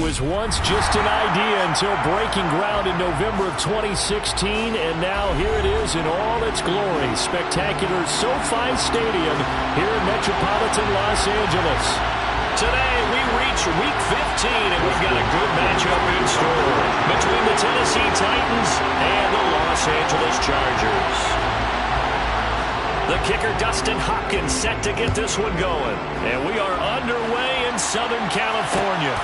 was once just an idea until breaking ground in November of 2016, and now here it is in all its glory. Spectacular SoFi Stadium here in metropolitan Los Angeles. Today we reach Week 15, and we've got a good matchup in store between the Tennessee Titans and the Los Angeles Chargers. The kicker, Dustin Hopkins, set to get this one going. And we are underway in Southern California.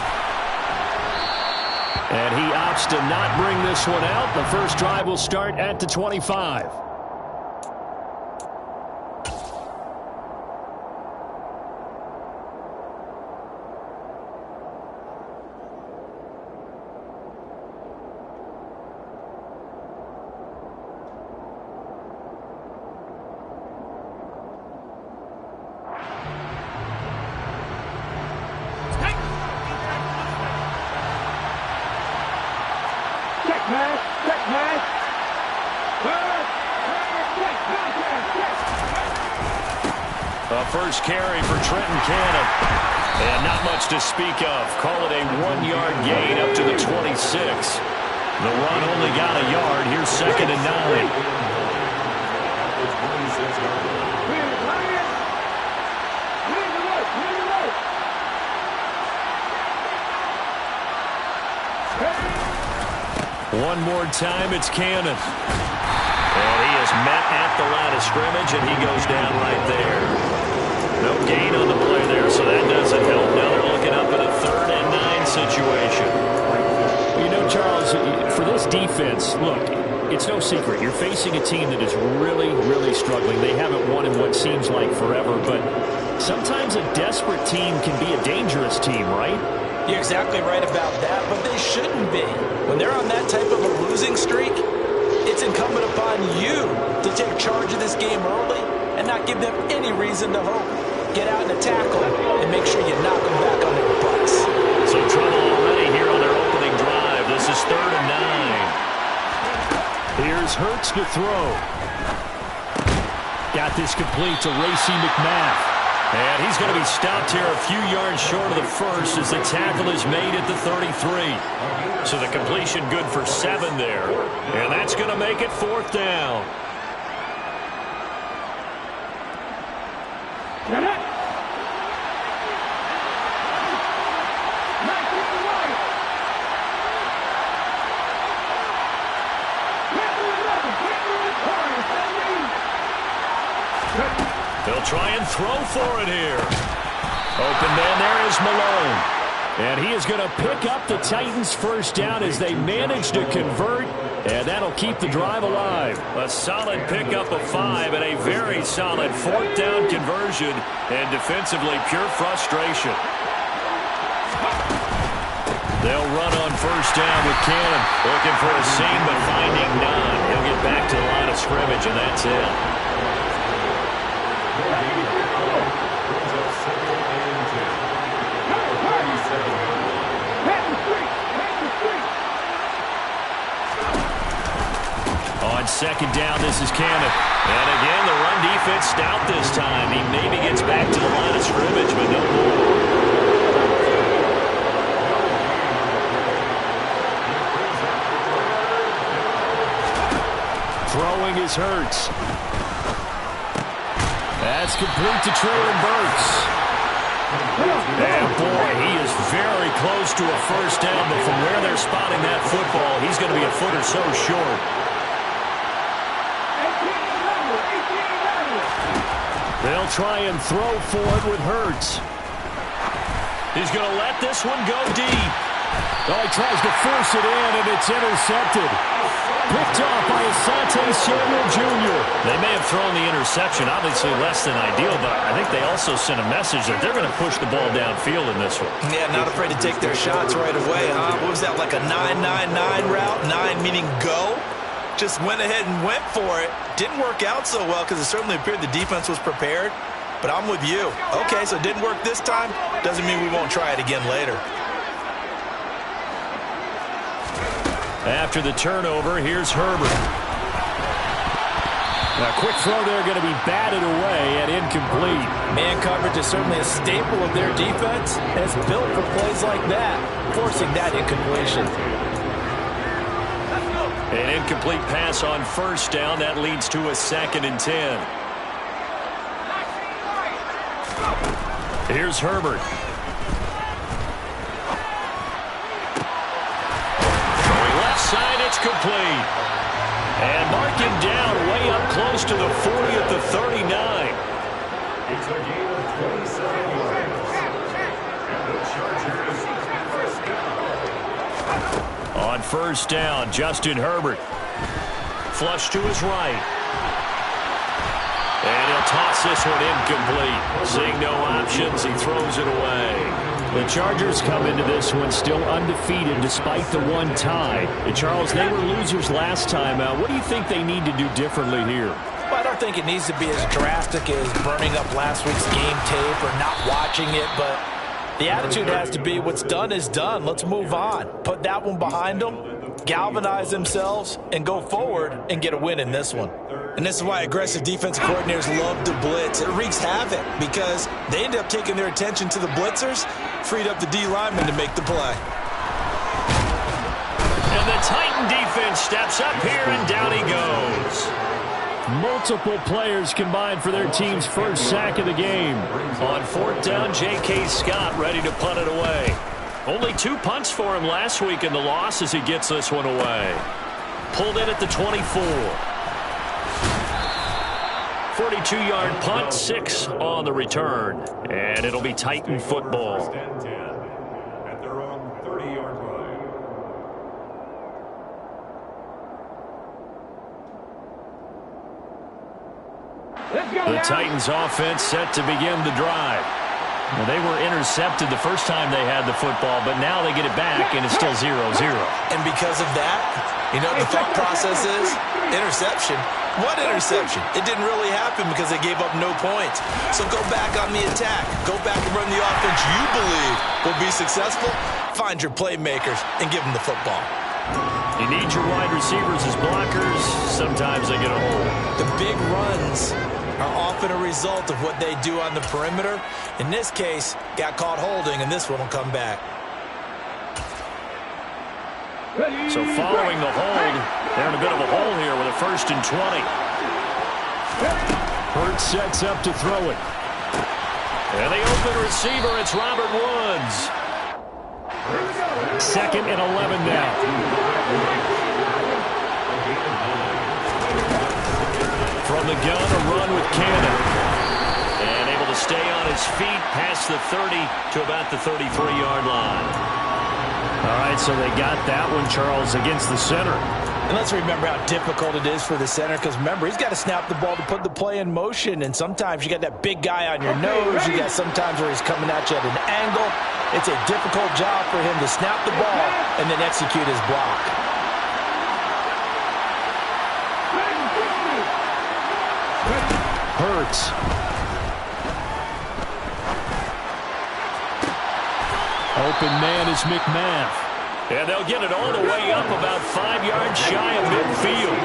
And he opts to not bring this one out. The first drive will start at the 25. A first carry for Trenton Cannon. And not much to speak of. Call it a 1-yard gain up to the 26. The run only got a yard. Here's 2nd and 9. One more time, it's Cannon. And he is met at the line of scrimmage, and he goes down right there. No gain on the play there, so that doesn't help. Now they're looking up at a 3rd and 9 situation. You know, Charles, for this defense, look, it's no secret. You're facing a team that is really, really struggling. They haven't won in what seems like forever, but sometimes a desperate team can be a dangerous team, right? You're exactly right about that, but they shouldn't be. When they're on that type of a losing streak, it's incumbent upon you to take charge of this game early and not give them any reason to hope. Get out and tackle and make sure you knock them back on their butts. So trouble already here on their opening drive. This is 3rd and 9. Here's Hurts to throw. Got this complete to Racey McMath. And he's going to be stopped here a few yards short of the first as the tackle is made at the 33. So the completion good for 7 there. And that's going to make it 4th down. They'll try and throw for it here. Open man, there is Malone. And he is going to pick up the Titans' first down as they manage to convert, and that'll keep the drive alive. A solid pickup of 5 and a very solid 4th down conversion, and defensively pure frustration. They'll run on first down with Cannon. Looking for a seam, but finding none. He'll get back to the line of scrimmage, and that's it. On 2nd down, this is Cannon. And again, the run defense stout this time. He maybe gets back to the line of scrimmage, but no more. Throwing is Hurts. That's complete to Treylon Burks. And boy, he is very close to a first down, but from where they're spotting that football, he's going to be a foot or so short. They'll try and throw for it with Hurts. He's going to let this one go deep. Oh, he tries to force it in, and it's intercepted. Picked off by Asante Samuel Jr. They may have thrown the interception, obviously less than ideal, but I think they also sent a message that they're going to push the ball downfield in this one. Yeah, not afraid to take their shots right away, huh? What was that, like a 9-9-9 route? 9 meaning go? Just went ahead and went for it. Didn't work out so well because it certainly appeared the defense was prepared. But I'm with you. Okay, so it didn't work this time. Doesn't mean we won't try it again later. After the turnover, here's Herbert. A quick throw there going to be batted away and incomplete. Man coverage is certainly a staple of their defense, and it's built for plays like that, forcing that incompletion. An incomplete pass on first down. That leads to a 2nd and 10. Here's Herbert. Throwing left side, it's complete. And mark him down way up close to the 40 at the 39. It's a gain of 27 yards. And the Chargers first down. On first down, Justin Herbert. Flush to his right. And he'll toss this one incomplete. Seeing no options, he throws it away. The Chargers come into this one still undefeated despite the one tie. And Charles, they were losers last time out. What do you think they need to do differently here? Well, I don't think it needs to be as drastic as burning up last week's game tape or not watching it, but the attitude has to be what's done is done. Let's move on. Put that one behind them, galvanize themselves, and go forward and get a win in this one. And this is why aggressive defensive coordinators love to blitz. It wreaks havoc because they end up taking their attention to the blitzers, freed up the D lineman to make the play. And the Titan defense steps up here, and down he goes. Multiple players combined for their team's first sack of the game. On 4th down, J.K. Scott ready to punt it away. Only 2 punts for him last week in the loss as he gets this one away. Pulled in at the 24. 42-yard punt, 6 on the return. And it'll be Titan football. At their own 30-yard line. The Titans offense set to begin the drive. Well, they were intercepted the first time they had the football, but now they get it back, and it's still 0-0. And because of that, you know what the thought process is? Interception. What interception? It didn't really happen because they gave up no points. So go back on the attack. Go back and run the offense you believe will be successful. Find your playmakers and give them the football. You need your wide receivers as blockers. Sometimes they get a hold. The big runs are often a result of what they do on the perimeter. In this case, got caught holding, and this one will come back. So following the hold, they're in a bit of a hole here with a 1st and 20. Hurts sets up to throw it. And the open receiver, it's Robert Woods. 2nd and 11 now. From the gun, a run with Cannon. And able to stay on his feet past the 30 to about the 33-yard line. All right, so they got that one, Charles, against the center. And let's remember how difficult it is for the center because, remember, he's got to snap the ball to put the play in motion. And sometimes you got that big guy on your nose. You got sometimes where he's coming at you at an angle. It's a difficult job for him to snap the ball and then execute his block. Hurts. Open man is McMath. And they'll get it all the way up about 5 yards shy of midfield.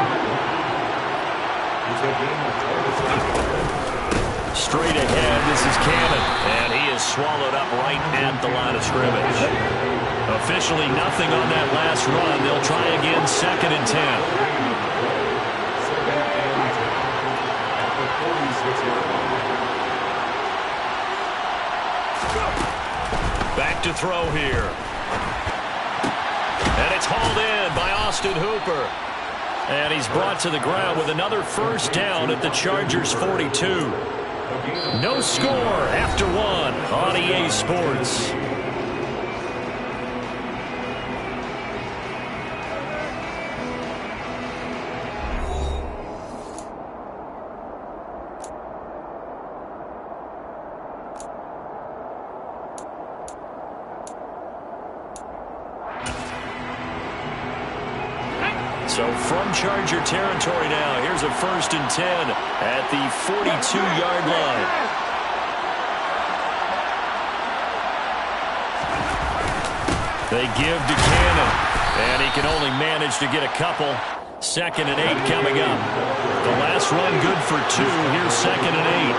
Straight ahead, this is Cannon. And he is swallowed up right at the line of scrimmage. Officially nothing on that last run. They'll try again, 2nd and 10. Back to throw here. And it's hauled in by Austin Hooper. And he's brought to the ground with another 1st down at the Chargers' 42. No score after 1 on EA Sports. So from Charger territory now, here's a 1st and 10 at the 42-yard line. They give to Cannon, and he can only manage to get a couple. 2nd and 8 coming up. The last run good for 2. Here's 2nd and 8.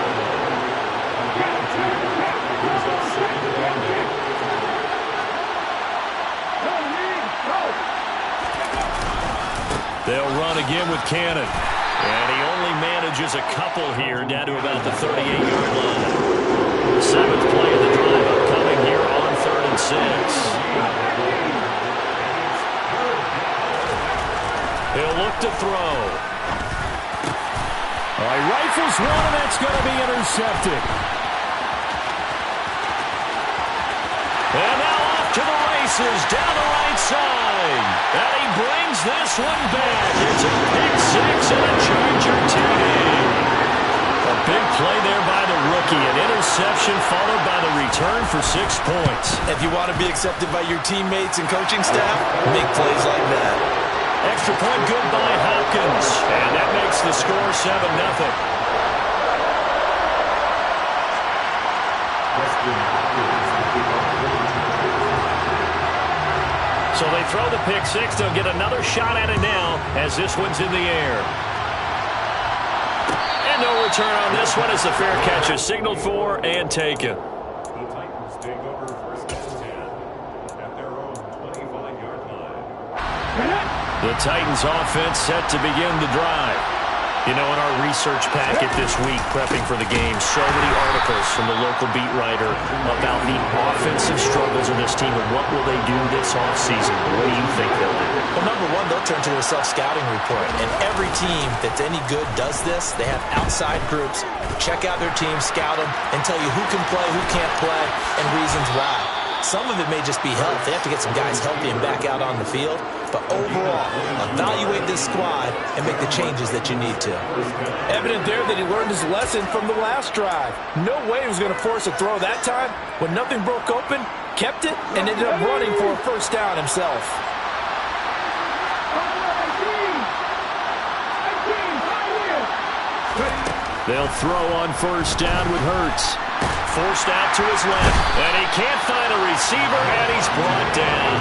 They'll run again with Cannon. And he only manages a couple here, down to about the 38-yard line. 7th play of the drive upcoming here on 3rd and 6. He'll look to throw. All right, rifles one, and that's going to be intercepted. And now off to the races, down the right side. And he brings this one back. It's a pick 6 and a Charger TD. A big play there by the rookie. An interception followed by the return for 6 points. If you want to be accepted by your teammates and coaching staff, make plays like that. Extra point good by Hopkins. And that makes the score 7-0. So they throw the pick 6. They'll get another shot at it now as this one's in the air. And no return on this one as the fair catch is signaled for and taken. The Titans take over 1st and 10 at their own 25-yard line. The Titans offense set to begin the drive. You know, in our research packet this week, prepping for the game, so many articles from the local beat writer about the offensive struggles of this team and what will they do this offseason. What do you think they'll do? Well, number one, they'll turn to their self-scouting report. And every team that's any good does this. They have outside groups. Check out their team, scout them, and tell you who can play, who can't play, and reasons why. Some of it may just be health. They have to get some guys healthy and back out on the field. But overall, evaluate this squad and make the changes that you need to. Evident there that he learned his lesson from the last drive. No way he was going to force a throw that time. When nothing broke open, kept it, and ended up running for a 1st down himself. They'll throw on 1st down with Hurts. Forced out to his left, and he can't find a receiver, and he's brought down.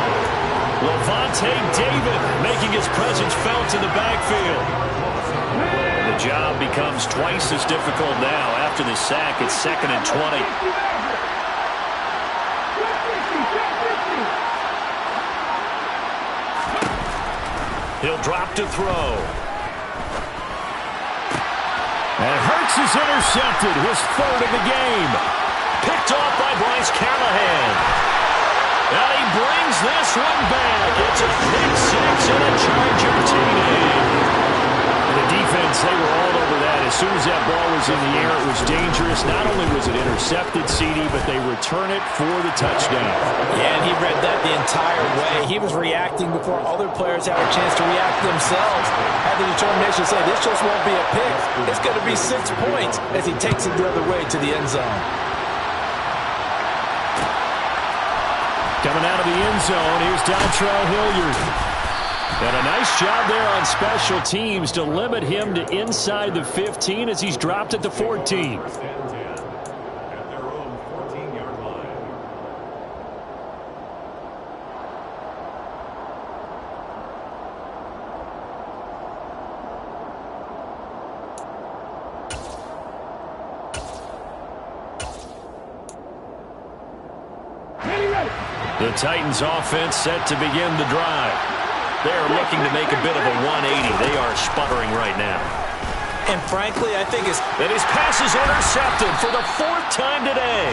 Lavonte David making his presence felt in the backfield. The job becomes twice as difficult now. After the sack, it's 2nd and 20. He'll drop to throw. And Hurts is intercepted, his 3rd of the game. Picked off by Bryce Callahan. And he brings this one back. It's a pick 6 and a Charger TD. The defense, they were all over that. As soon as that ball was in the air, it was dangerous. Not only was it intercepted, CD, but they return it for the touchdown. Yeah, and he read that the entire way. He was reacting before other players had a chance to react themselves. Had the determination to say, this just won't be a pick. It's going to be 6 points as he takes it the other way to the end zone. Coming out of the end zone, here's Dontrell Hilliard. And a nice job there on special teams to limit him to inside the 15 as he's dropped at the 14. 1st and 10 at their own 14-yard line. The Titans offense set to begin the drive. They're looking to make a bit of a 180. They are sputtering right now. And frankly, I think it's... And his pass is intercepted for the 4th time today.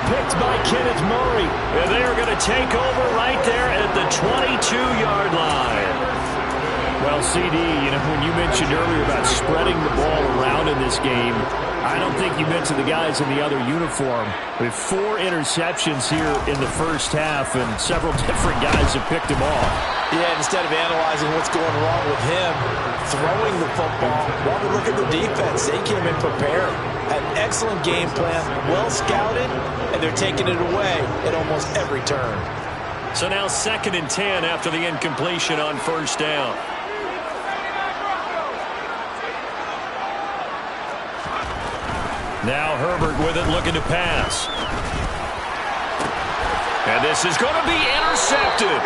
Picked by Kenneth Murray. And they are going to take over right there at the 22-yard line. Well, CD, you know, when you mentioned earlier about spreading the ball around in this game, I don't think you mentioned the guys in the other uniform. With 4 interceptions here in the 1st half, and several different guys have picked him off. Yeah, instead of analyzing what's going wrong with him, throwing the football, while we look at the defense, they came in prepared. An excellent game plan, well scouted, and they're taking it away at almost every turn. So now 2nd and 10 after the incompletion on 1st down. Now Herbert with it, looking to pass. And this is going to be intercepted.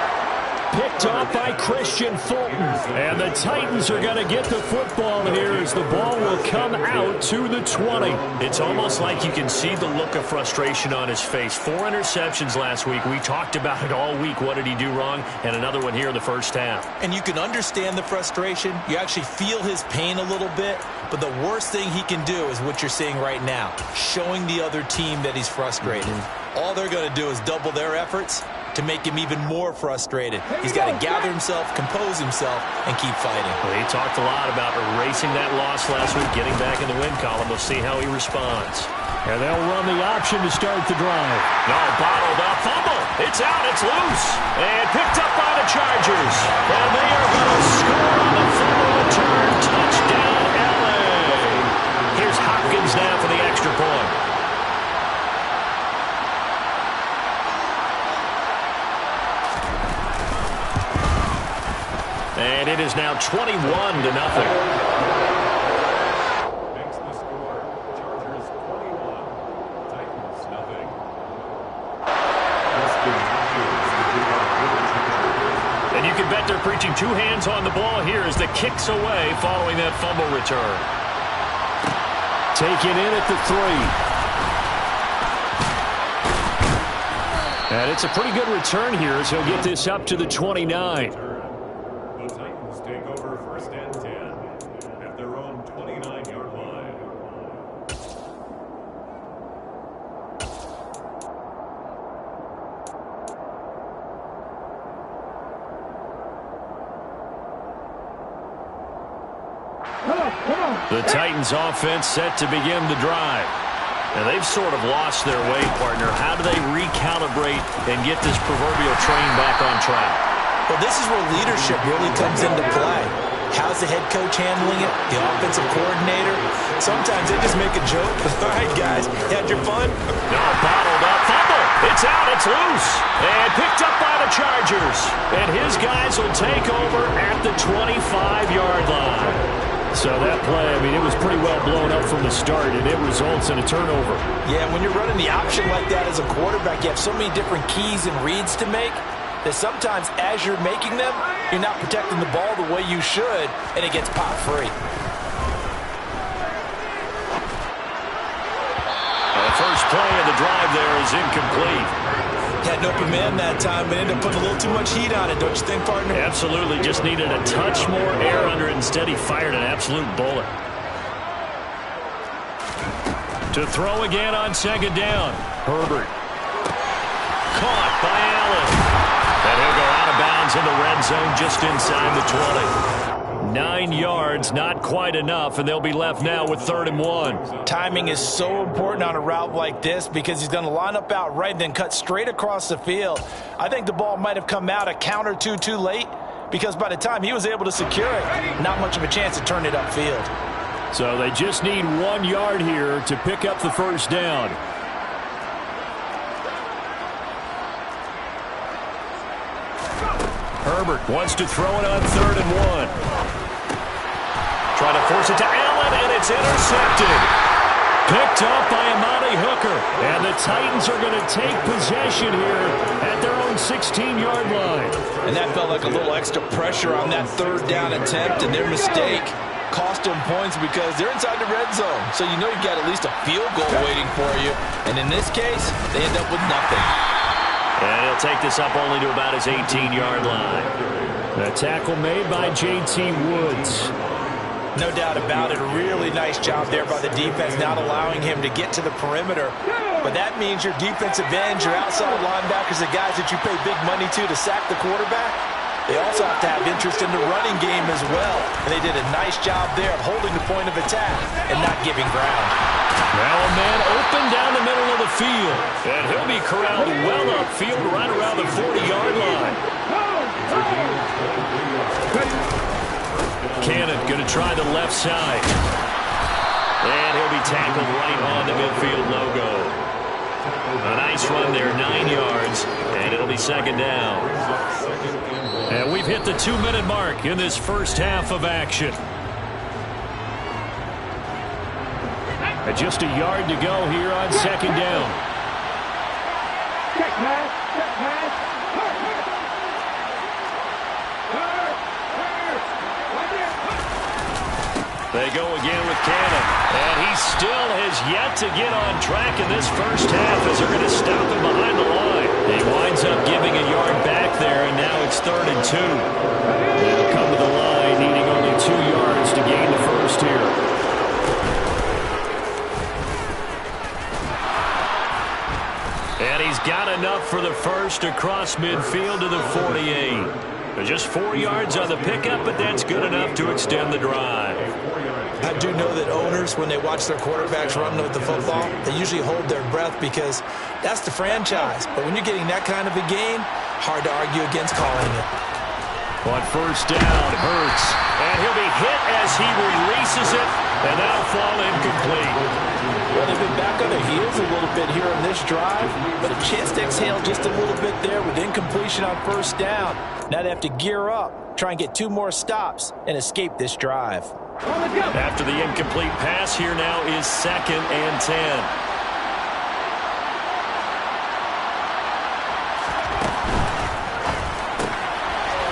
picked off by Christian Fulton. And the Titans are going to get the football here as the ball will come out to the 20. It's almost like you can see the look of frustration on his face. 4 interceptions last week. We talked about it all week. What did he do wrong? And another one here in the first half. And you can understand the frustration. You actually feel his pain a little bit. But the worst thing he can do is what you're seeing right now, showing the other team that he's frustrated. All they're going to do is double their efforts to make him even more frustrated. He's got to gather himself, compose himself, and keep fighting. Well, he talked a lot about erasing that loss last week, getting back in the win column. We'll see how he responds. And they'll run the option to start the drive. No, bottled up, fumble. It's out, it's loose. And picked up by the Chargers. And they are going to score on the fumble return. Touchdown, LA. Here's Hopkins now for the extra point. And it is now 21-0. Makes the score. Chargers 21, Titans nothing. And you can bet they're preaching 2 hands on the ball here as the kick's away following that fumble return. Taken in at the 3. And it's a pretty good return here as he'll get this up to the 29. The Titans take over 1st and 10 at their own 29-yard line. The Titans offense set to begin the drive. And they've sort of lost their way, partner. How do they recalibrate and get this proverbial train back on track? Well, this is where leadership really comes into play. How's the head coach handling it? The offensive coordinator? Sometimes they just make a joke. All right, guys, you had your fun? No, bottled up, fumble. It's out, it's loose. And picked up by the Chargers. And his guys will take over at the 25-yard line. So that play, I mean, it was pretty well blown up from the start, and it results in a turnover. Yeah, when you're running the option like that as a quarterback, you have so many different keys and reads to make that sometimes as you're making them, you're not protecting the ball the way you should, and it gets pop free. The first play of the drive there is incomplete. Had an open man that time, but ended up putting a little too much heat on it, don't you think, partner? Absolutely. Just needed a touch more air under it. Instead, he fired an absolute bullet. To throw again on 2nd down. Herbert. Caught by Allen. And he'll go out of bounds in the red zone just inside the 20. 9 yards, not quite enough, and they'll be left now with 3rd and 1. Timing is so important on a route like this because he's going to line up out right and then cut straight across the field. I think the ball might have come out a count or two too late because by the time he was able to secure it, not much of a chance to turn it upfield. So they just need 1 yard here to pick up the first down. Herbert wants to throw it on 3rd and 1. Trying to force it to Allen, and it's intercepted. Picked up by Amani Hooker. And the Titans are going to take possession here at their own 16-yard line. And that felt like a little extra pressure on that 3rd down attempt, and their mistake cost them points because they're inside the red zone. So you know you've got at least a field goal waiting for you. And in this case, they end up with nothing. And he'll take this up only to about his 18-yard line. A tackle made by J.T. Woods. No doubt about it. A really nice job there by the defense, not allowing him to get to the perimeter. But that means your defensive ends, your outside linebackers, the guys that you pay big money to sack the quarterback, they also have to have interest in the running game as well. And they did a nice job there of holding the point of attack and not giving ground. Now a man open down the middle of the field. And he'll be corralled well upfield right around the 40-yard line. Cannon going to try the left side. And he'll be tackled right on the midfield logo. A nice run there, 9 yards, and it'll be 2nd down. And we've hit the 2-minute mark in this first half of action. And just a yard to go here on 2nd down. They go again with Cannon. And he still has yet to get on track in this first half as they're going to stop him behind the line. He winds up giving a yard back there, and now it's 3rd and 2. They'll come to the line needing only 2 yards to gain the first here. And he's got enough for the first across midfield to the 48. Just 4 yards on the pickup, but that's good enough to extend the drive. I do know that owners, when they watch their quarterbacks run with the football, they usually hold their breath because that's the franchise. But when you're getting that kind of a game, hard to argue against calling it. On first down, Hurts. And he'll be hit as he releases it, and that'll fall incomplete. Well, they've been back on their heels a little bit here on this drive, but a chance to exhale just a little bit there with incompletion on first down. Now they have to gear up, try and get 2 more stops, and escape this drive. After the incomplete pass, here now is 2nd and 10.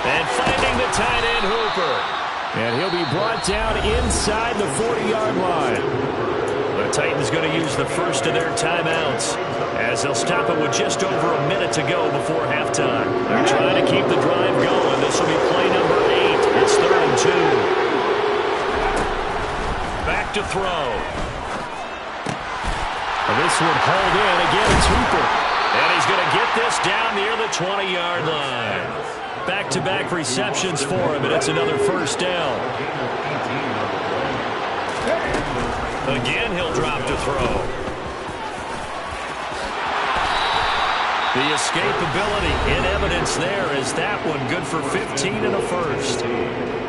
And finding the tight end, Hooper. And he'll be brought down inside the 40-yard line. The Titans going to use the first of their timeouts as they'll stop it with just over a minute to go before halftime. They're trying to keep the drive going. This will be play number 8. It's 3rd and 2. Back to throw. And this one hauled in. Again, it's Hooper. And he's going to get this down near the 20-yard line. Back-to-back receptions for him, and it's another first down. Again, he'll drop to throw. The escapability in evidence there is that one good for 15 and a first.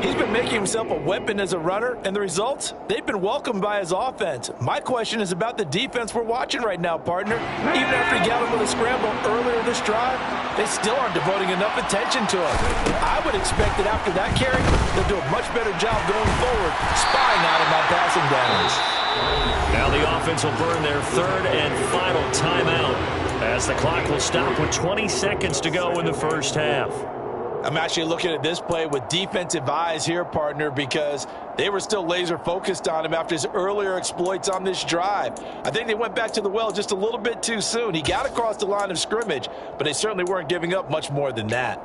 He's been making himself a weapon as a runner, and the results, they've been welcomed by his offense. My question is about the defense we're watching right now, partner. Even after he got him with a scramble earlier this drive, they still aren't devoting enough attention to him. I would expect that after that carry, they'll do a much better job going forward, spying on him on passing downs. Now the offense will burn their 3rd and final timeout as the clock will stop with 20 seconds to go in the first half. I'm actually looking at this play with defensive eyes here, partner, because they were still laser focused on him after his earlier exploits on this drive. I think they went back to the well just a little bit too soon. He got across the line of scrimmage, but they certainly weren't giving up much more than that.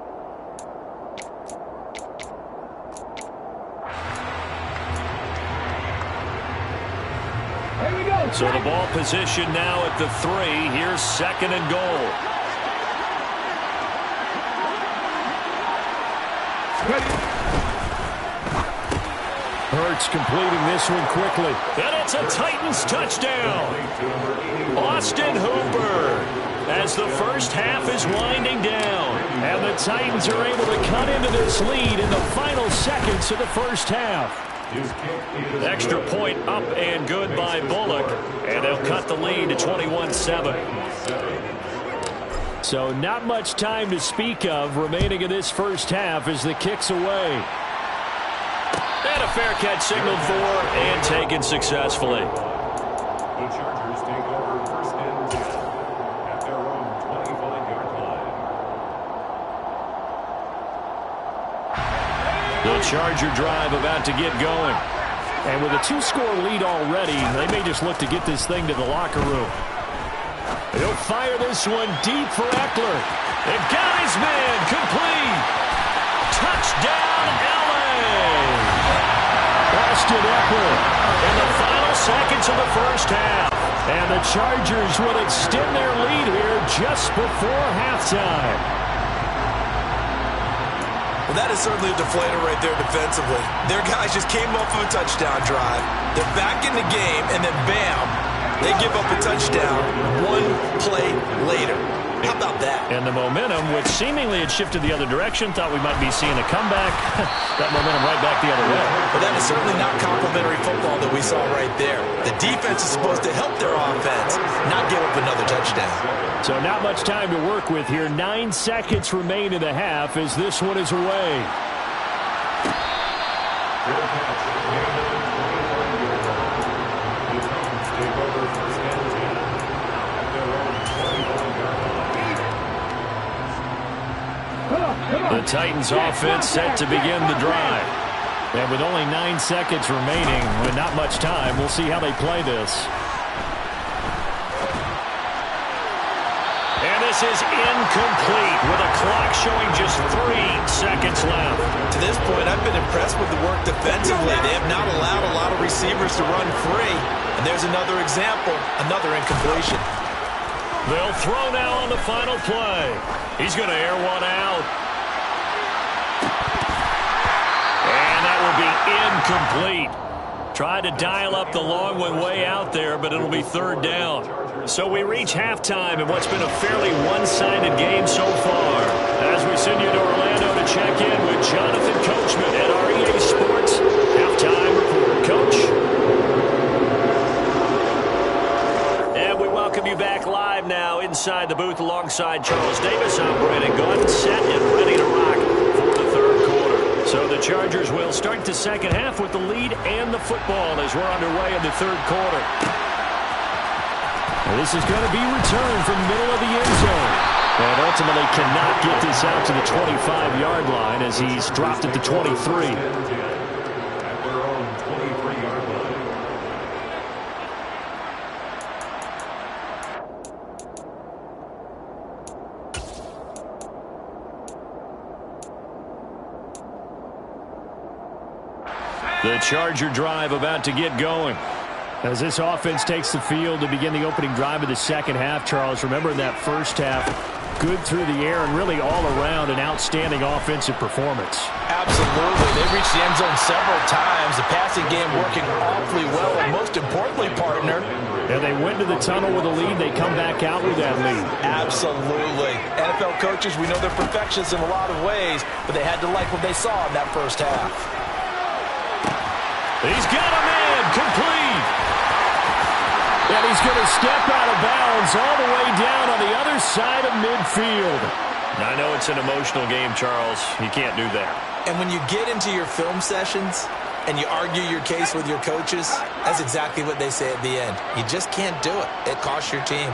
So the ball position now at the 3. Here's 2nd and goal. Hurts completing this one quickly. And it's a Titans touchdown. Austin Hooper as the first half is winding down. And the Titans are able to cut into this lead in the final seconds of the first half. Extra point up and good by Bullock. And they'll cut the lead to 21-7. So not much time to speak of remaining in this first half as the kick's away. And a fair catch signaled for and taken successfully. The Chargers take over 1st and 10 at their own 25-yard line. The Charger drive about to get going. And with a 2-score lead already, they may just look to get this thing to the locker room. He'll fire this one deep for Eckler. They've got his man complete. Touchdown, LA. Austin Eckler In the final seconds of the first half. and the Chargers will extend their lead here just before halftime. Well, that is certainly a deflator right there defensively. Their guys just came off of a touchdown drive. They're back in the game, and then bam, they give up a touchdown 1 play later. How about that? And the momentum, which seemingly had shifted the other direction, thought we might be seeing a comeback. That momentum right back the other way. But that is certainly not complimentary football that we saw right there. The defense is supposed to help their offense, not give up another touchdown. So not much time to work with here. 9 seconds remain in the half as this one is away. The Titans offense set to begin the drive. And with only 9 seconds remaining, with not much time, we'll see how they play this. And this is incomplete with a clock showing just 3 seconds left. To this point, I've been impressed with the work defensively. They have not allowed a lot of receivers to run free. And there's another example, another incompletion. They'll throw now on the final play. He's going to air one out. And that will be incomplete. Tried to dial up the long one way out there, but it'll be third down. So we reach halftime in what's been a fairly one-sided game so far. As we send you to Orlando to check in with Jonathan Coachman at our EA Sports Halftime Report. Coach? And we welcome you back live now inside the booth alongside Charles Davis. I'm Brandon Gaudin, set and ready to rock for the third quarter. So the Chargers will start the second half with the lead and the football as we're underway in the third quarter. Well, this is going to be returned from the middle of the end zone. And ultimately cannot get this out to the 25-yard line as he's dropped at the 23. At their own 23-yard line. The Charger drive about to get going. As this offense takes the field to begin the opening drive of the second half, Charles, remember in that first half, good through the air and really all around an outstanding offensive performance. Absolutely. They reached the end zone several times. The passing game working awfully well. And most importantly, partner, And they went to the tunnel with a lead. They come back out with that lead. absolutely. NFL coaches, we know they're perfectionists in a lot of ways, but they had to like what they saw in that first half. He's got a man complete. And he's going to step out of bounds all the way down on the other side of midfield. I know it's an emotional game, Charles. You can't do that. And when you get into your film sessions and you argue your case with your coaches, that's exactly what they say at the end. You just can't do it. It costs your team.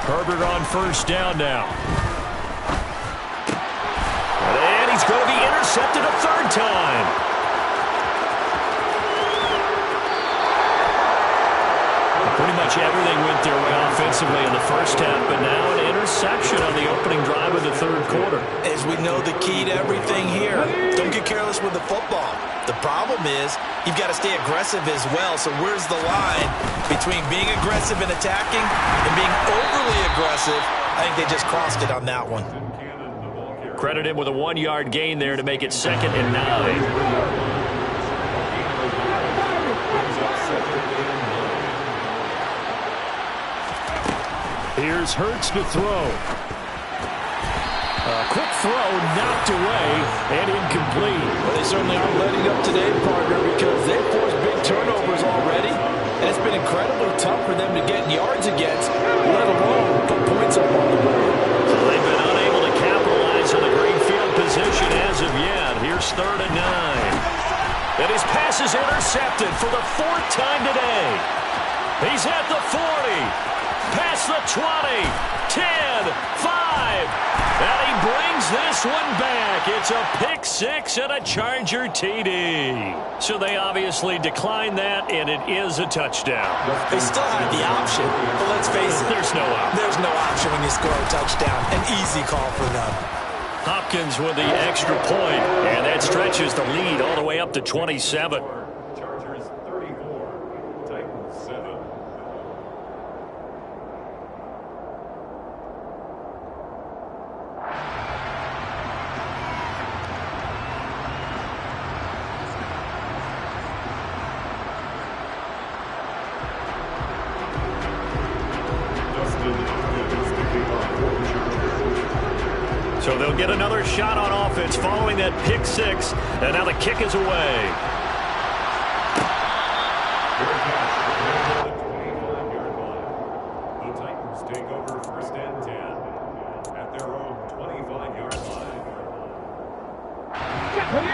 Herbert on first down now. And he's going to be intercepted a third time. Pretty much everything went their way offensively in the first half, but now an interception on the opening drive of the third quarter. As we know, the key to everything here, don't get careless with the football. The problem is you've got to stay aggressive as well. So where's the line between being aggressive and attacking and being overly aggressive? I think they just crossed it on that one. Credit him with a 1-yard gain there to make it 2nd and 9. Here's Hurts to throw. Quick throw knocked away and incomplete. Well, they certainly aren't letting up today, partner, because they've forced big turnovers already, and it's been incredibly tough for them to get yards against, let alone put points up on the board. So they've been unable to capitalize on the great field position as of yet. Here's 3rd and 9. And his pass is intercepted for the 4th time today. He's at the 40. Past the 20, 10, 5, and he brings this one back. It's a pick 6 and a Charger TD. So they obviously declined that, and it is a touchdown. They still have the option, but let's face it. There's no option. There's no option when you score a touchdown. An easy call for them. Hopkins with the extra point, and that stretches the lead all the way up to 27. Chargers 34, Titans 7. So they'll get another shot on offense following that pick 6, and now the kick is away. The Titans take over 1st and 10 at their own 25-yard line.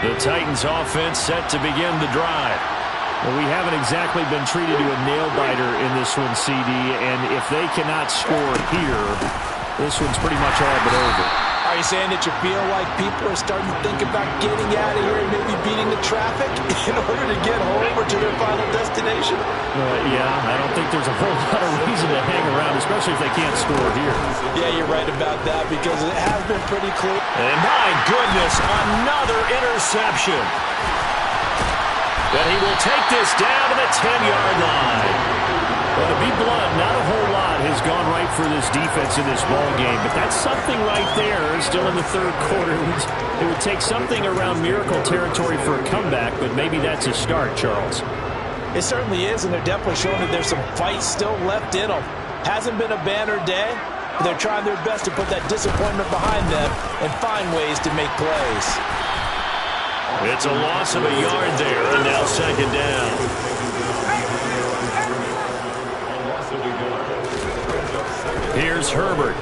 The Titans offense set to begin the drive. Well, we haven't exactly been treated to a nail-biter in this one, CD, and if they cannot score here, this one's pretty much all but over. I Are you saying that you feel like people are starting to think about getting out of here and maybe beating the traffic in order to get home or to their final destination? Yeah, I don't think there's a whole lot of reason to hang around, especially if they can't score here. Yeah, you're right about that because it has been pretty clear. And my goodness, another interception. But he will take this down to the 10-yard line. Well, to be blunt, not a whole lot has gone right for this defense in this ball game, but that's something right there. Still in the third quarter. It would take something around miracle territory for a comeback, but maybe that's a start, Charles. It certainly is, and they're definitely showing that there's some fight still left in them. Hasn't been a banner day, but they're trying their best to put that disappointment behind them and find ways to make plays. It's a loss of a yard there, and now second down. Here's Herbert.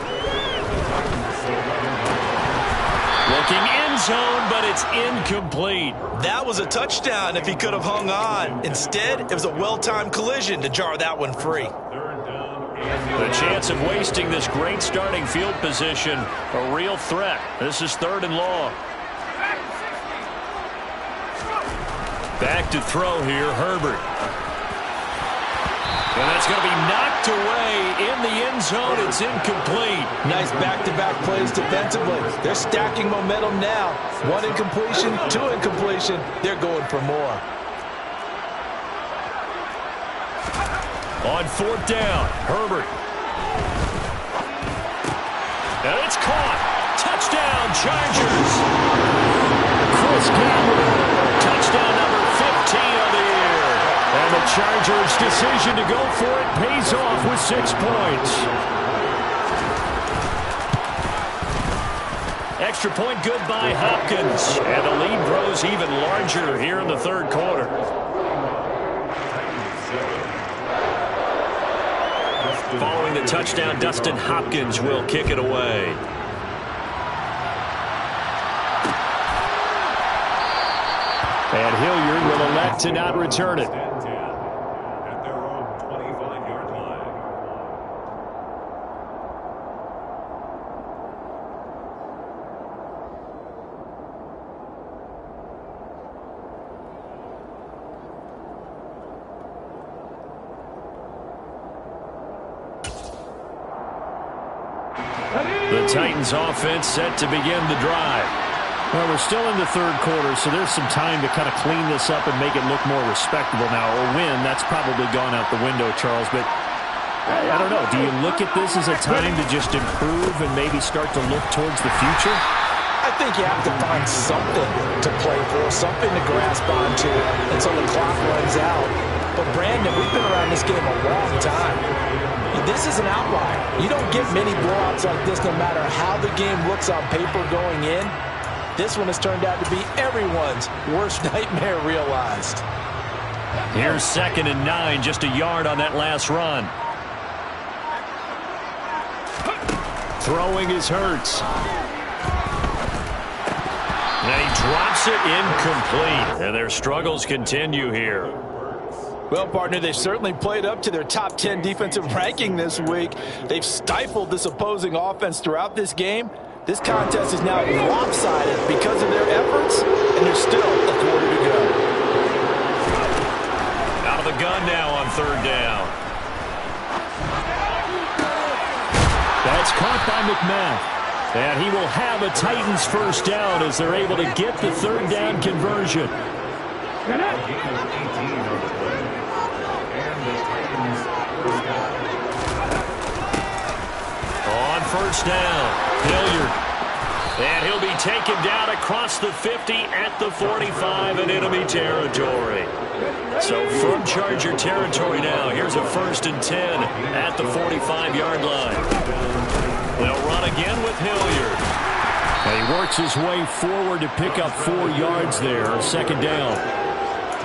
Looking end zone, but it's incomplete. That was a touchdown if he could have hung on. Instead, it was a well-timed collision to jar that one free. The chance of wasting this great starting field position, a real threat. This is 3rd and long. Back to throw here, Herbert. And that's going to be knocked away in the end zone. It's incomplete. Nice back-to-back plays defensively. They're stacking momentum now. 1 incompletion, 2 incompletion. They're going for more. On 4th down, Herbert. And it's caught. Touchdown, Chargers. Chris Godwin. Touchdown number 15 of the year. And the Chargers' decision to go for it pays off with 6 points. Extra point good by Hopkins. And the lead grows even larger here in the 3rd quarter. Following the touchdown, Dustin Hopkins will kick it away. And Hilliard will elect to not return it. At their own 25-yard line. The Titans offense set to begin the drive. Well, we're still in the 3rd quarter, so there's some time to kind of clean this up and make it look more respectable now. A win, that's probably gone out the window, Charles. But I don't know. Do you look at this as a time to just improve and maybe start to look towards the future? I think you have to find something to play for, something to grasp onto until the clock runs out. But, Brandon, we've been around this game a long time. This is an outlier. You don't get many blowouts like this no matter how the game looks on paper going in. This one has turned out to be everyone's worst nightmare realized. Here's 2nd and 9, just a yard on that last run. Throwing is Hurts. And he drops it incomplete. And their struggles continue here. Well, partner, they've certainly played up to their top 10 defensive ranking this week. They've stifled this opposing offense throughout this game. This contest is now lopsided because of their efforts, and there's still a quarter to go. Out of the gun now on 3rd down. That's caught by McMath. And he will have a Titans first down as they're able to get the 3rd down conversion. On 1st down, Hilliard. And he'll be taken down across the 50 at the 45 in enemy territory. So from Charger territory now, here's a 1st and 10 at the 45-yard line. They'll run again with Hilliard. And he works his way forward to pick up 4 yards there, 2nd down.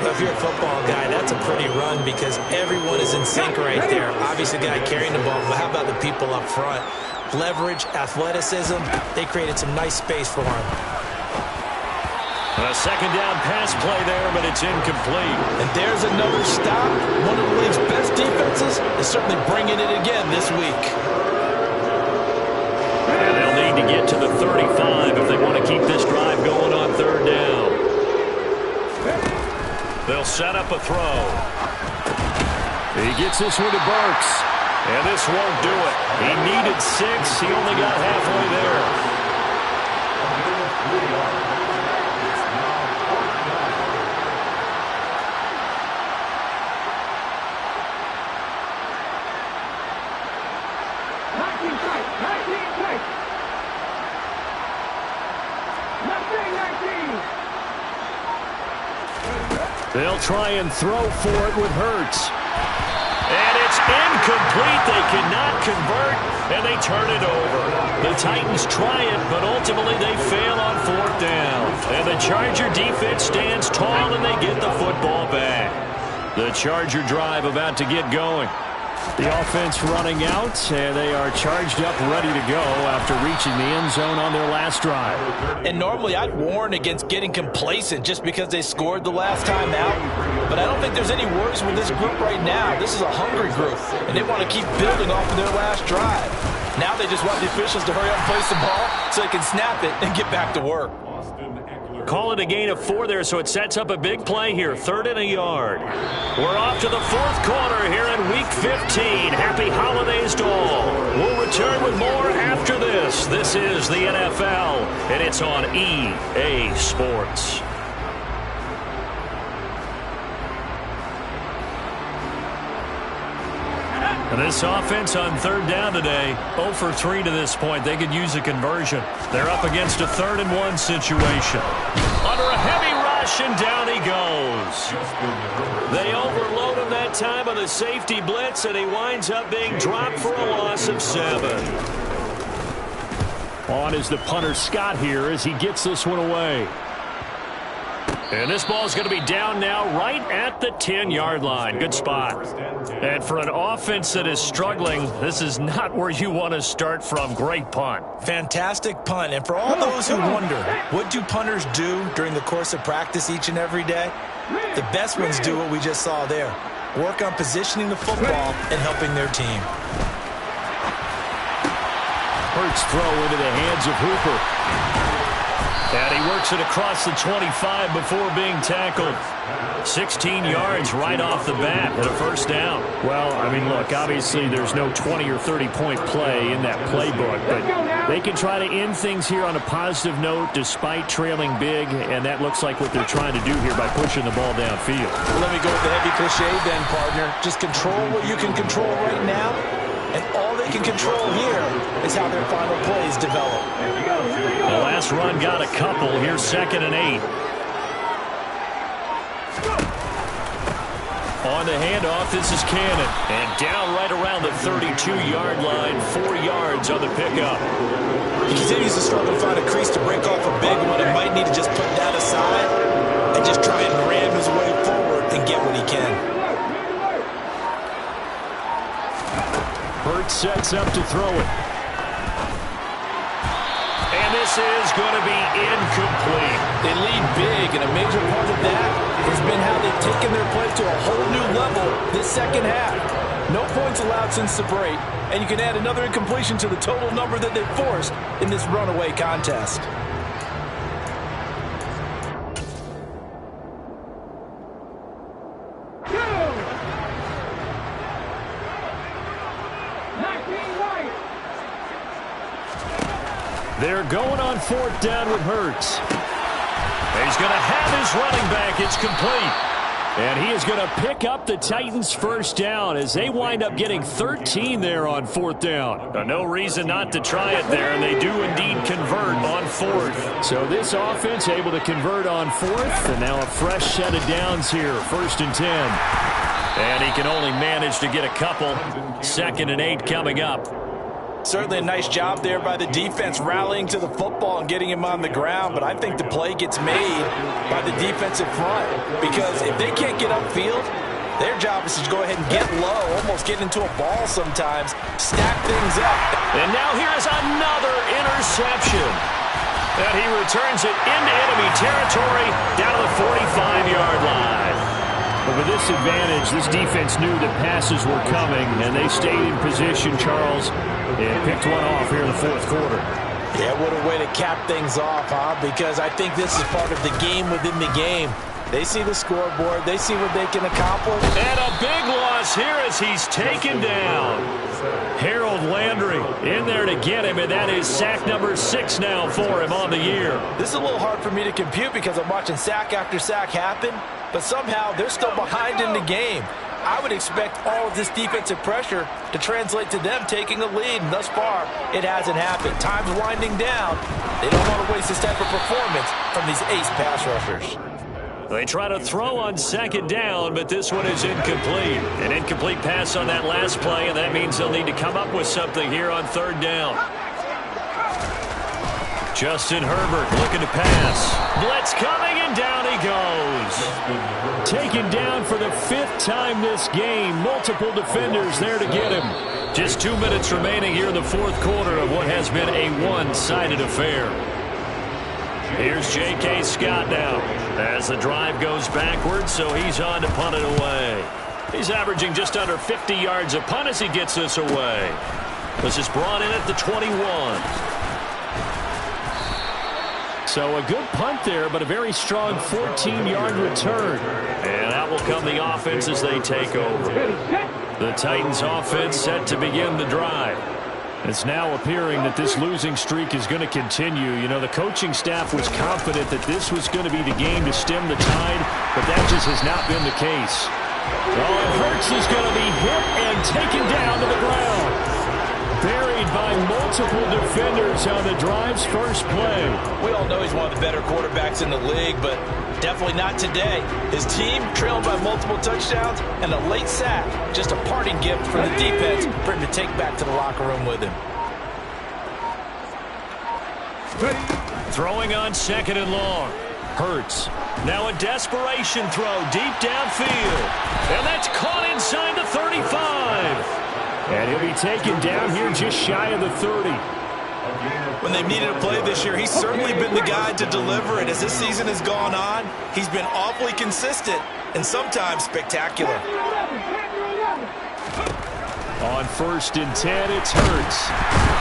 Well, if you're a football guy, that's a pretty run because everyone is in sync right there. Obviously, the guy carrying the ball, but how about the people up front? Leverage, athleticism, they created some nice space for him. A 2nd down pass play there, but it's incomplete. And there's another stop. One of the league's best defenses is certainly bringing it again this week. And they'll need need to get to the 35 if they want to keep this drive going on third down. They'll set up a throw. He gets this one to Burks. And this won't do it. He needed 6. He only got halfway there. They'll try and throw for it with Hurts. And it's incomplete. They cannot convert, and they turn it over. The Titans try it, but ultimately they fail on fourth down. And the Charger defense stands tall, and they get the football back. The Charger drive about to get going. The offense running out, and they are charged up, ready to go after reaching the end zone on their last drive. And normally I'd warn against getting complacent just because they scored the last time out. But I don't think there's any worries with this group right now. This is a hungry group, and they want to keep building off of their last drive. Now they just want the officials to hurry up and place the ball so they can snap it and get back to work. Call it a gain of 4 there, so it sets up a big play here. 3rd and a yard. We're off to the 4th quarter here in Week 15. Happy holidays to all. We'll return with more after this. This is the NFL, and it's on EA Sports. And this offense on 3rd down today, 0 for 3 to this point. They could use a conversion. They're up against a 3rd and 1 situation. Under a heavy rush, and down he goes. They overload him that time on the safety blitz, and he winds up being dropped for a loss of 7. On is the punter Scott here as he gets this one away. And this ball is going to be down now right at the 10-yard line. Good spot. And for an offense that is struggling, this is not where you want to start from. Great punt. Fantastic punt. And for all those who wonder, what do punters do during the course of practice each and every day? The best ones do what we just saw there. Work on positioning the football and helping their team. Hurts throw into the hands of Hooper. And he works it across the 25 before being tackled. 16 yards right off the bat and a first down. Well, I mean, look, obviously there's no 20 or 30-point play in that playbook, but they can try to end things here on a positive note despite trailing big, and that looks like what they're trying to do here by pushing the ball downfield. Well, let me go with the heavy cliche then, partner. Just control what you can control right now, and all they can control here is how their final plays develop. The last run got a couple. Here's 2nd and 8. On the handoff, this is Cannon. And down right around the 32-yard line, 4 yards on the pickup. He continues to struggle to find a crease to break off a big one. He might need to just put that aside and just try and ram his way forward and get what he can. Hurts sets up to throw it. And this is going to be incomplete. They lead big, and a major part of that has been how they've taken their play to a whole new level this second half. No points allowed since the break, and you can add another incompletion to the total number that they've forced in this runaway contest. They're going on 4th down with Hurts. He's going to have his running back. It's complete. And he is going to pick up the Titans' first down as they wind up getting 13 there on 4th down. No reason not to try it there, and they do indeed convert on 4th. So this offense able to convert on 4th, and now a fresh set of downs here, 1st and 10. And he can only manage to get a couple. 2nd and 8 coming up. Certainly a nice job there by the defense rallying to the football and getting him on the ground, but I think the play gets made by the defensive front because if they can't get upfield, their job is to go ahead and get low, almost get into a ball sometimes, stack things up. And now here is another interception. And he returns it into enemy territory down to the 45-yard line. But with this advantage, this defense knew that passes were coming, and they stayed in position, Charles, and picked one off here in the 4th quarter. Yeah, what a way to cap things off, huh? Because I think this is part of the game within the game. They see the scoreboard. They see what they can accomplish. And a big loss here as he's taken down. Harold Landry in there to get him, and that is sack number 6 now for him on the year. This is a little hard for me to compute because I'm watching sack after sack happen, but somehow they're still behind in the game. I would expect all of this defensive pressure to translate to them taking a lead, and thus far, it hasn't happened. Time's winding down. They don't want to waste this type of performance from these ace pass rushers. They try to throw on second down, but this one is incomplete. An incomplete pass on that last play, and that means they'll need to come up with something here on third down. Justin Herbert looking to pass. Blitz coming, and down he goes. Taken down for the 5th time this game. Multiple defenders there to get him. Just 2 minutes remaining here in the fourth quarter of what has been a one-sided affair. Here's J.K. Scott now as the drive goes backwards, so he's on to punt it away. He's averaging just under 50 yards a punt as he gets this away. This is brought in at the 21. So a good punt there, but a very strong 14-yard return. And out will come the offense as they take over. The Titans offense set to begin the drive. It's now appearing that this losing streak is going to continue. You know, the coaching staff was confident that this was going to be the game to stem the tide, but that just has not been the case. Oh, and Hurts is going to be hit and taken down to the ground. Buried by multiple defenders on the drive's first play. We all know he's one of the better quarterbacks in the league, but definitely not today. His team trailing by multiple touchdowns and a late sack. Just a parting gift from the defense for him to take back to the locker room with him. Throwing on second and long. Hurts. Now a desperation throw deep downfield. And that's caught inside the 35. And he'll be taken down here just shy of the 30. When they've needed a play this year, he's certainly been the guy to deliver it. As this season has gone on, he's been awfully consistent and sometimes spectacular. On 1st and 10, it's Hurts.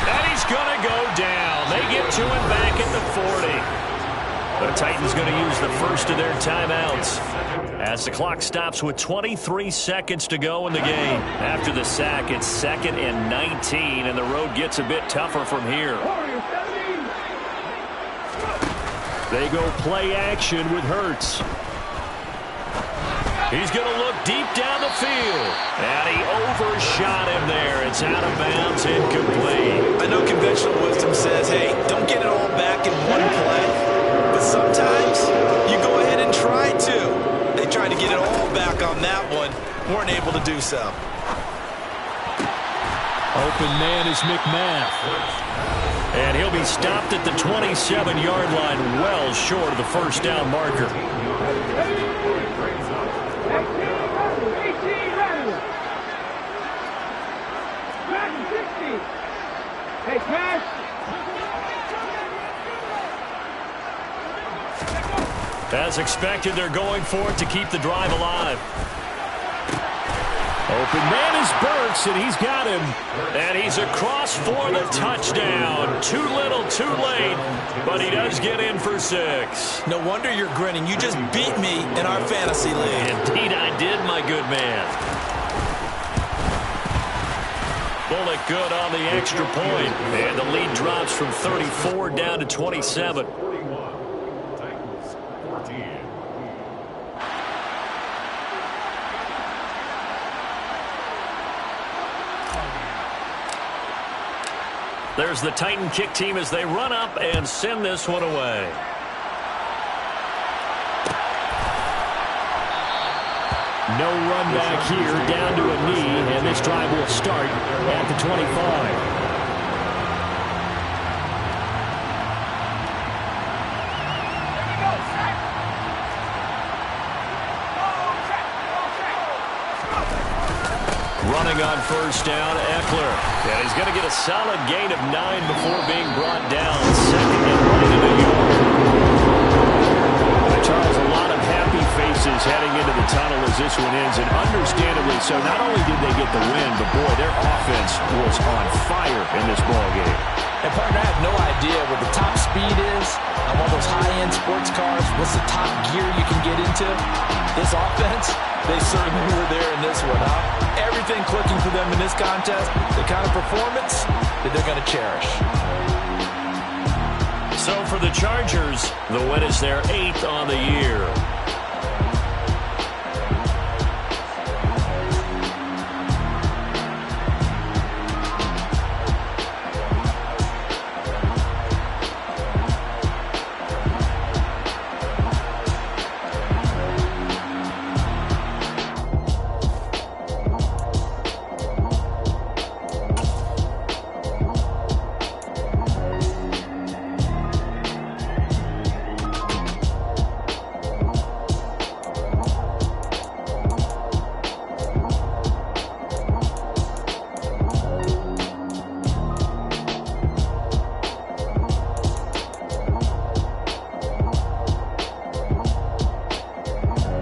And he's going to go down. They get to him back at the 40. The Titans going to use the first of their timeouts as the clock stops with 23 seconds to go in the game. After the sack, it's 2nd and 19, and the road gets a bit tougher from here. They go play action with Hurts. He's going to look deep down the field. And he overshot him there. It's out of bounds, incomplete. I know conventional wisdom says, hey, don't get it all back in one play. But sometimes you go ahead and try to. They tried to get it all back on that one. Weren't able to do so. Open man is McMath. And he'll be stopped at the 27-yard line, well short of the first down marker. As expected, they're going for it to keep the drive alive. Open man is Burks, and he's got him. And he's across for the touchdown. Too little, too late, but he does get in for 6. No wonder you're grinning. You just beat me in our fantasy league. Indeed I did, my good man. Bullock good on the extra point. And the lead drops from 34 down to 27. There's the Titan kick team as they run up and send this one away. No run back here, down to a knee, and this drive will start at the 25. Running on first down, Eckler. And he's going to get a solid gain of 9 before being brought down. 2nd and right at a yard. Charles, a lot of happy faces heading into the tunnel as this one ends, and understandably so. Not only did they get the win, but boy, their offense was on fire in this ball game. And partner, I have no idea what the top speed is on one of those high-end sports cars. What's the top gear you can get into? This offense, they certainly were there in this one, huh? Everything clicking for them in this contest, the kind of performance that they're going to cherish. So for the Chargers, the win is their 8th on the year.